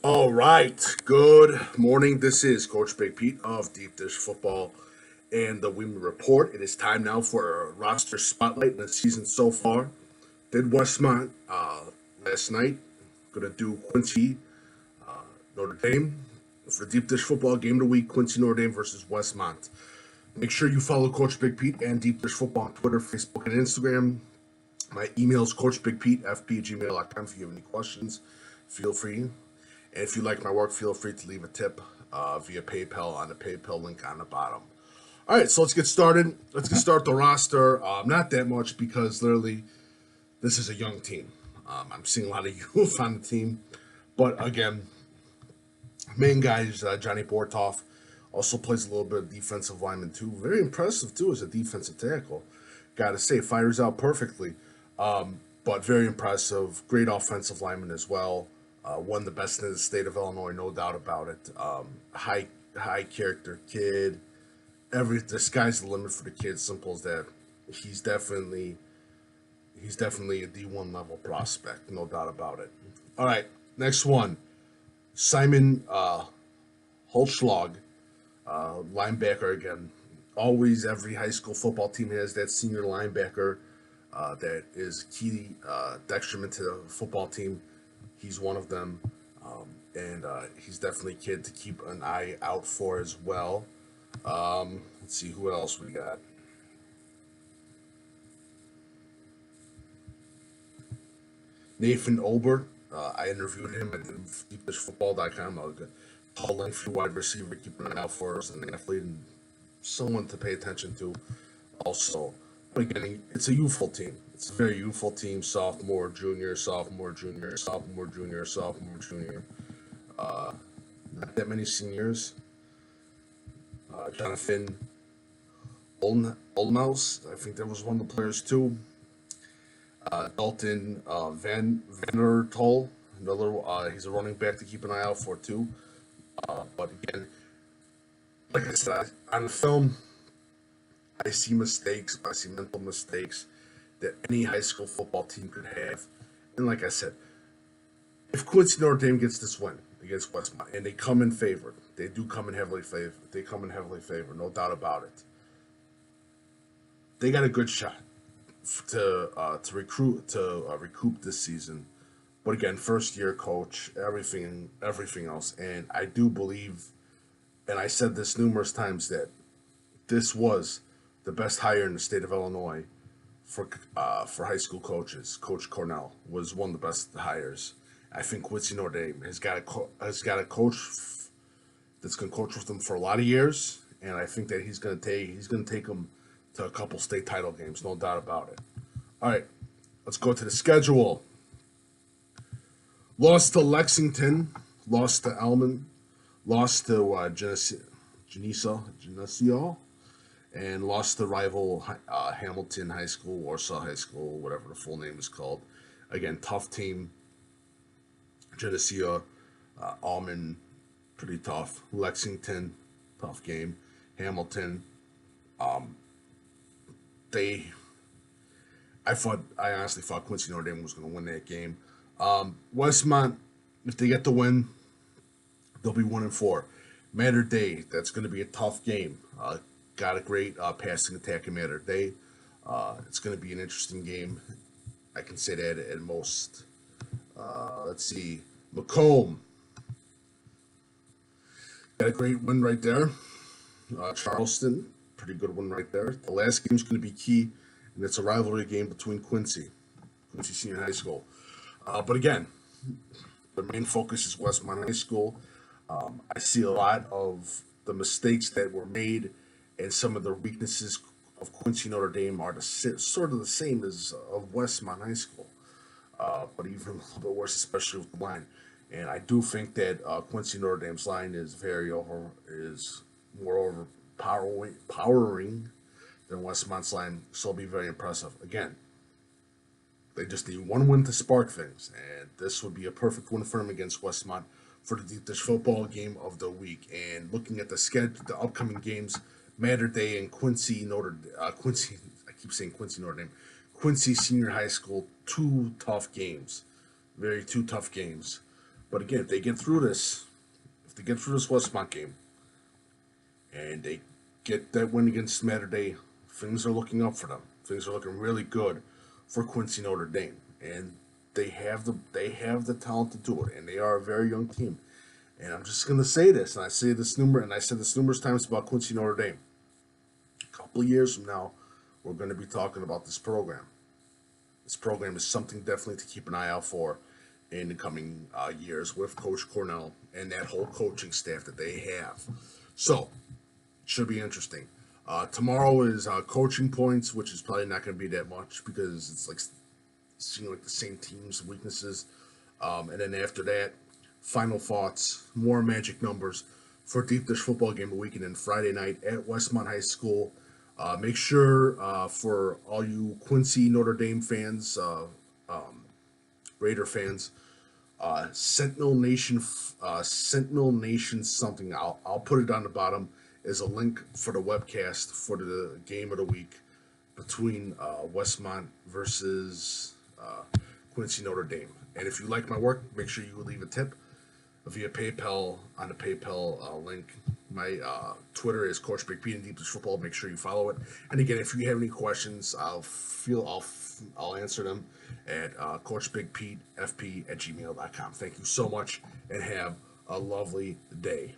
All right. Good morning. This is Coach Big Pete of Deep Dish Football and the Women Report. It is time now for a roster spotlight in the season so far. Did Westmont last night. Gonna do Quincy Notre Dame for Deep Dish Football game of the week. Quincy Notre Dame versus Westmont. Make sure you follow Coach Big Pete and Deep Dish Football on Twitter, Facebook, and Instagram. My email is coachbigpete@fp@gmail.com. If you have any questions, feel free. And if you like my work, feel free to leave a tip via PayPal on the PayPal link on the bottom. All right, so let's get started. Let's get started the roster. Not that much because literally this is a young team. I'm seeing a lot of youth on the team. But again, main guy is Johnny Bortoff. Also plays a little bit of defensive lineman too. Very impressive too as a defensive tackle. Got to say, fires out perfectly. But very impressive. Great offensive lineman as well. One of the best in the state of Illinois, no doubt about it. High character kid. The sky's the limit for the kid. Simple as that. He's definitely a D1 level prospect, no doubt about it. All right, next one, Simon Holschlag, linebacker again. Always, every high school football team has that senior linebacker that is key detriment to the football team. He's one of them, and he's definitely a kid to keep an eye out for as well. Let's see who else we got. Nathan Olber. I interviewed him at deepdishfootball.com. A tall, lengthy wide receiver, keeping an eye out for us, an athlete, and someone to pay attention to. Also, but again, it's a youthful team. It's a very youthful team. Sophomore, junior, sophomore, junior, sophomore, junior, sophomore, junior. Not that many seniors. Jonathan Olmaus, I think that was one of the players too. Dalton Van Tol, another. He's a running back to keep an eye out for too. But again, like I said, on the film, I see mistakes. I see mental mistakes that any high school football team could have. And like I said, if Quincy Notre Dame gets this win against Westmont, and they come in favored, they do come in heavily favored. They come in heavily favored, no doubt about it. They got a good shot to recoup this season. But again, first year coach, everything else, and I do believe, and I said this numerous times, that this was the best hire in the state of Illinois for high school coaches. Coach Cornell was one of the best hires. I think Quincy Notre Dame has got a coach that's going to coach with them for a lot of years, and I think that he's going to take them to a couple state title games, no doubt about it. All right, let's go to the schedule. Lost to Lexington, lost to Elman, lost to Geneseo, and lost to rival Hamilton High School, Warsaw High School, whatever the full name is called. Again, tough team. Geneseo, Alman, pretty tough. Lexington, tough game. Hamilton, I honestly thought Quincy Notre Dame was going to win that game. Westmont, if they get the win, they'll be 1-4. Mater Dei, that's going to be a tough game. Got a great passing attack in Mater Dei. It's going to be an interesting game. I can say that at most. Let's see. Macomb. Got a great win right there. Charleston, pretty good one right there. The last game is going to be key, and it's a rivalry game between Quincy Senior High School. But again, the main focus is Westmont High School. I see a lot of the mistakes that were made, and some of the weaknesses of Quincy Notre Dame are sort of the same as of Westmont High School, but even a little bit worse, especially with the line. And I do think that Quincy Notre Dame's line is more overpowering than Westmont's line, so it'll be very impressive. Again, they just need one win to spark things, and this would be a perfect win for them against Westmont for the Deep Dish Football game of the week. And looking at the schedule, the upcoming games, Mater Dei and Quincy Quincy. I keep saying Quincy Notre Dame. Quincy Senior High School, two tough games, two tough games. But again, if they get through this Westmont game, and they get that win against Mater Dei, things are looking up for them. Things are looking really good for Quincy Notre Dame, and they have the talent to do it, and they are a very young team. And I'm just gonna say this, and I said this numerous times about Quincy Notre Dame. A couple of years from now, we're going to be talking about this program. This program is something definitely to keep an eye out for in the coming years with Coach Cornell and that whole coaching staff that they have. So, it should be interesting. Tomorrow is coaching points, which is probably not going to be that much because it's like seeing like the same teams' weaknesses. And then after that, final thoughts, more magic numbers for Deep Dish Football Game of the Weekend and Friday night at Westmont High School. Make sure for all you Quincy Notre Dame fans, Raider fans, Sentinel Nation something. I'll put it on the bottom as a link for the webcast for the game of the week between Westmont versus Quincy Notre Dame. And if you like my work, make sure you leave a tip via PayPal on the PayPal link. My Twitter is Coach Big Pete and Deep Dish Football. Make sure you follow it. And again, if you have any questions, I'll answer them at CoachBigPeteFP@gmail.com. Thank you so much, and have a lovely day.